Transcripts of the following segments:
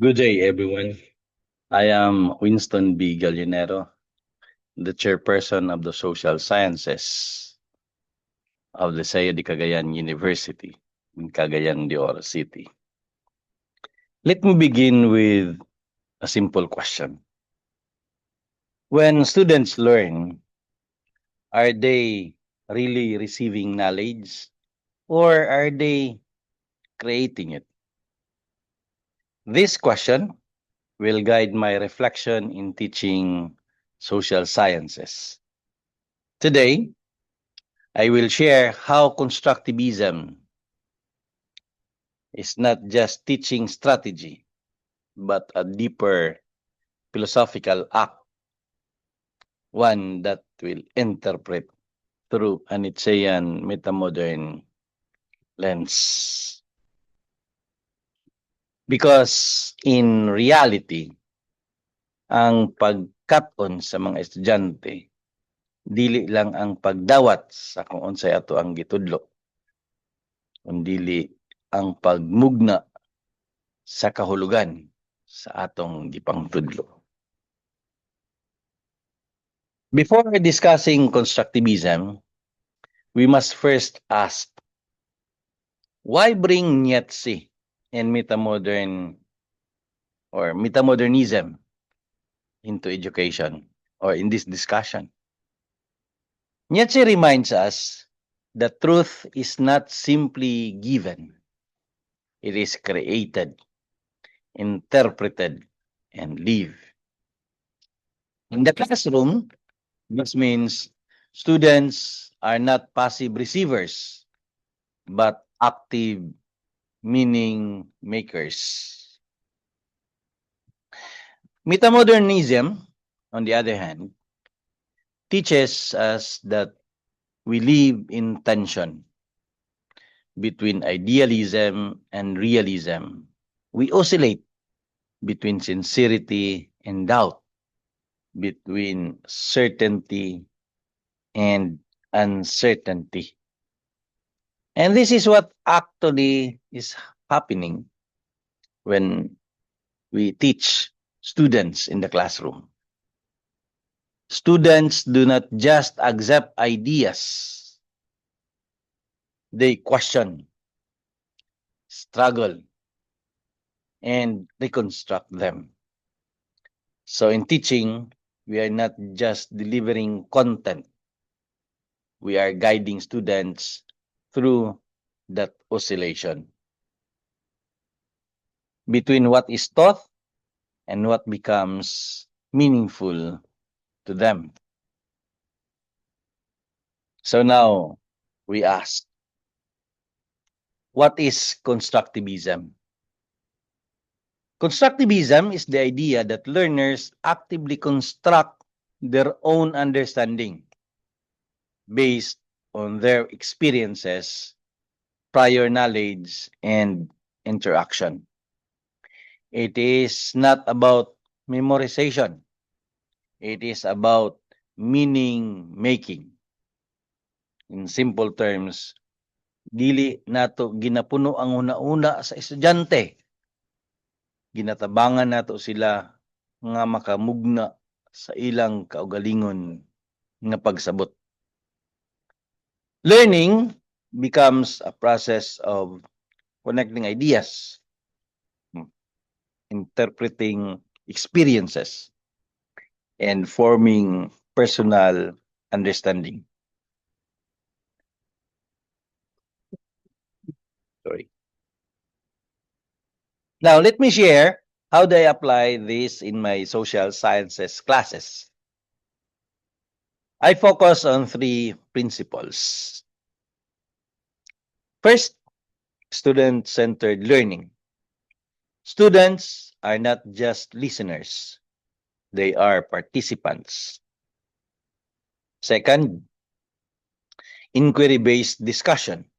Good day, everyone. I am Winston B. Gallinero, the chairperson of the Social Sciences of the Liceo de Cagayan University in Cagayan de Oro City. Let me begin with a simple question. When students learn, are they really receiving knowledge or are they creating it? This question will guide my reflection in teaching social sciences. Today, I will share how constructivism is not just teaching strategy, but a deeper philosophical act, one that will interpret through a Nietzschean metamodern lens. Because in reality, ang pagkat-on sa mga estudyante, dili lang ang pagdawat sa kung unsay ato ang gitudlo, kundi ang pagmugna sa kahulugan sa atong gipangtudlo. Before discussing constructivism, we must first ask, why bring Nietzsche and metamodernism into education or in this discussion? Nietzsche reminds us that truth is not simply given. It is created, interpreted, and lived. In the classroom, this means students are not passive receivers, but active meaning makers. Metamodernism, on the other hand, teaches us that we live in tension between idealism and realism. We oscillate between sincerity and doubt, between certainty and uncertainty. And this is what actually is happening when we teach students in the classroom. Students do not just accept ideas. They question, struggle, and reconstruct them. So in teaching, we are not just delivering content. We are guiding students through that oscillation between what is taught and what becomes meaningful to them. So now we ask, what is constructivism? Constructivism is the idea that learners actively construct their own understanding based on their experiences, prior knowledge, and interaction. It is not about memorization. It is about meaning making. In simple terms, dili nato ginapuno ang una-una sa estudyante. Ginatabangan nato sila nga makamugna sa ilang kaugalingon nga pagsabot. Learning becomes a process of connecting ideas, interpreting experiences, and forming personal understanding. Sorry. Now, let me share how do I apply this in my social sciences classes. I focus on three principles. First, student-centered learning. Students are not just listeners. They are participants. Second, inquiry-based discussion.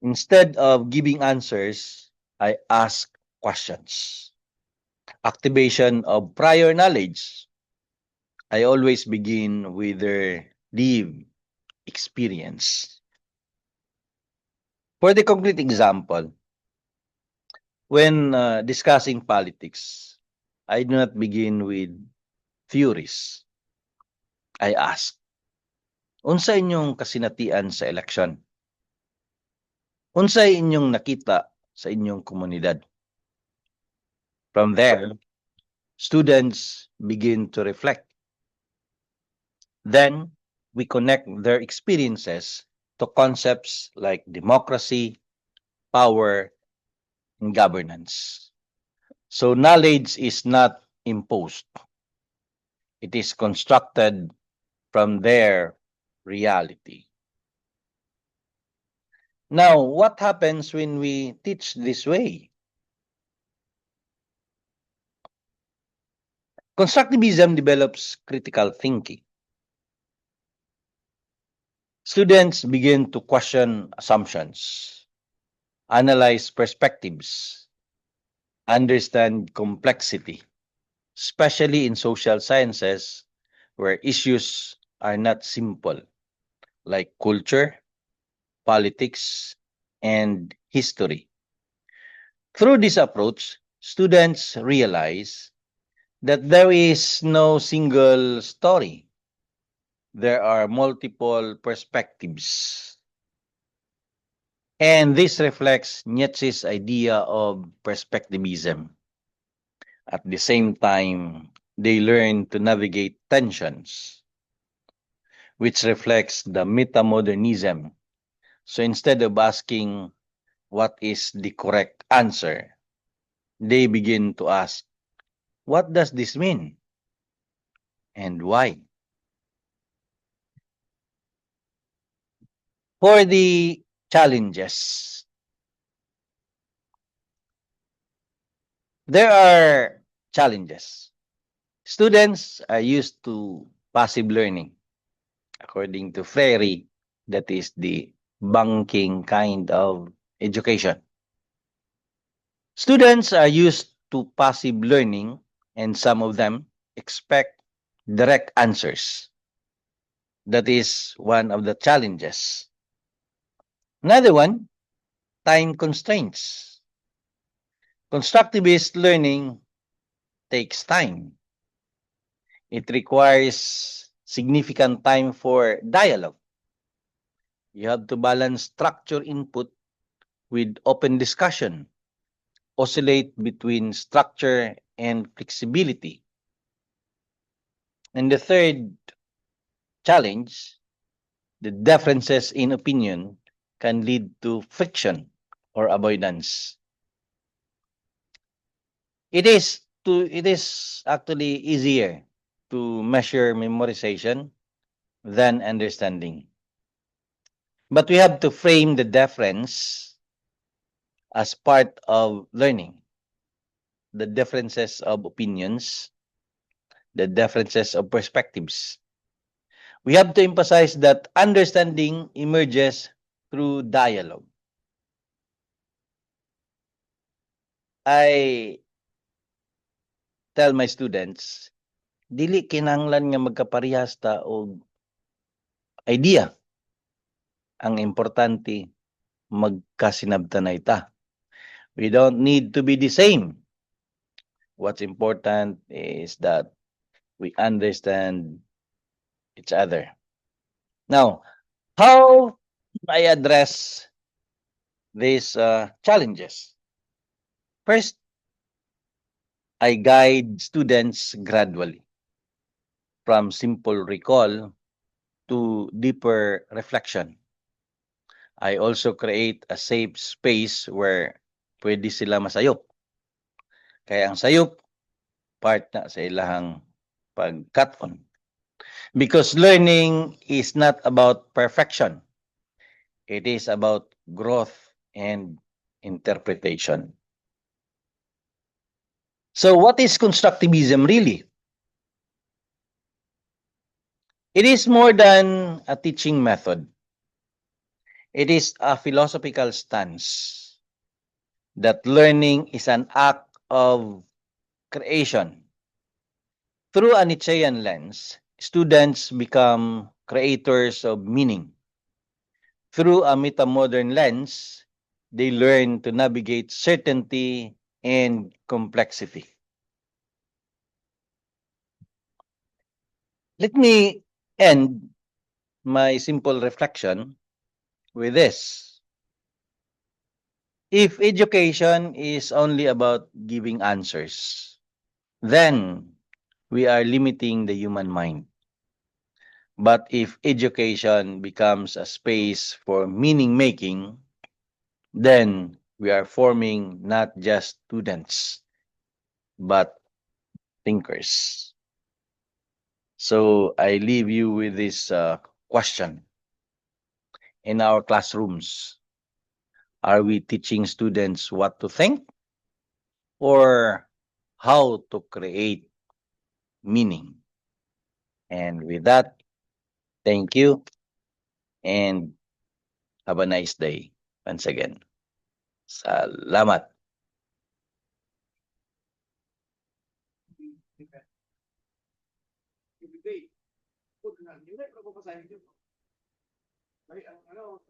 Instead of giving answers, I ask questions. Activation of prior knowledge. I always begin with their lived experience. For the concrete example, when discussing politics, I do not begin with theories. I ask, unsa inyong kasinatian sa eleksyon? Unsay inyong nakita sa inyong komunidad? From there, students begin to reflect. Then, we connect their experiences to concepts like democracy, power, and governance. So knowledge is not imposed. It is constructed from their reality. Now, what happens when we teach this way? Constructivism develops critical thinking. Students begin to question assumptions, analyze perspectives, understand complexity, especially in social sciences where issues are not simple, like culture, politics, and history. Through this approach, students realize that there is no single story. There are multiple perspectives. And this reflects Nietzsche's idea of perspectivism. At the same time, they learn to navigate tensions, which reflects the metamodernism. So instead of asking what is the correct answer, they begin to ask, what does this mean? And why? For the challenges, there are challenges. Students are used to passive learning. According to Freire, that is the banking kind of education. Students are used to passive learning, and some of them expect direct answers. That is one of the challenges. Another one, time constraints. Constructivist learning takes time. It requires significant time for dialogue. You have to balance structure input with open discussion, oscillate between structure and flexibility. And the third challenge, the differences in opinion can lead to friction or avoidance. It is actually easier to measure memorization than understanding. But we have to frame the difference as part of learning. The differences of opinions, the differences of perspectives. We have to emphasize that understanding emerges through dialogue. I tell my students, dili kinahanglan nga magkaparehas ta og idea. Ang importante, magkasinabtanay ta. We don't need to be the same. What's important is that we understand each other. Now, how I address these challenges? First, I guide students gradually from simple recall to deeper reflection. I also create a safe space where pwede sila masayop. Kaya ang sayop, part na sa ilahang pag-cut-on. Because learning is not about perfection. It is about growth and interpretation. So what is constructivism really? It is more than a teaching method. It is a philosophical stance that learning is an act of creation. Through a Nietzschean lens, students become creators of meaning. Through a metamodern lens, they learn to navigate certainty and complexity. Let me end my simple reflection with this. If education is only about giving answers, then we are limiting the human mind. But if education becomes a space for meaning making, then we are forming not just students, but thinkers. So I leave you with this question. In our classrooms, are we teaching students what to think or how to create meaning? And with that, thank you and have a nice day once again. Salamat. Everyday. Put na, hindi na papasahin dito. May ang ano,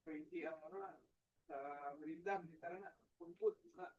20 ang ano na, sa Merindam, hindi tara na, pun-put na.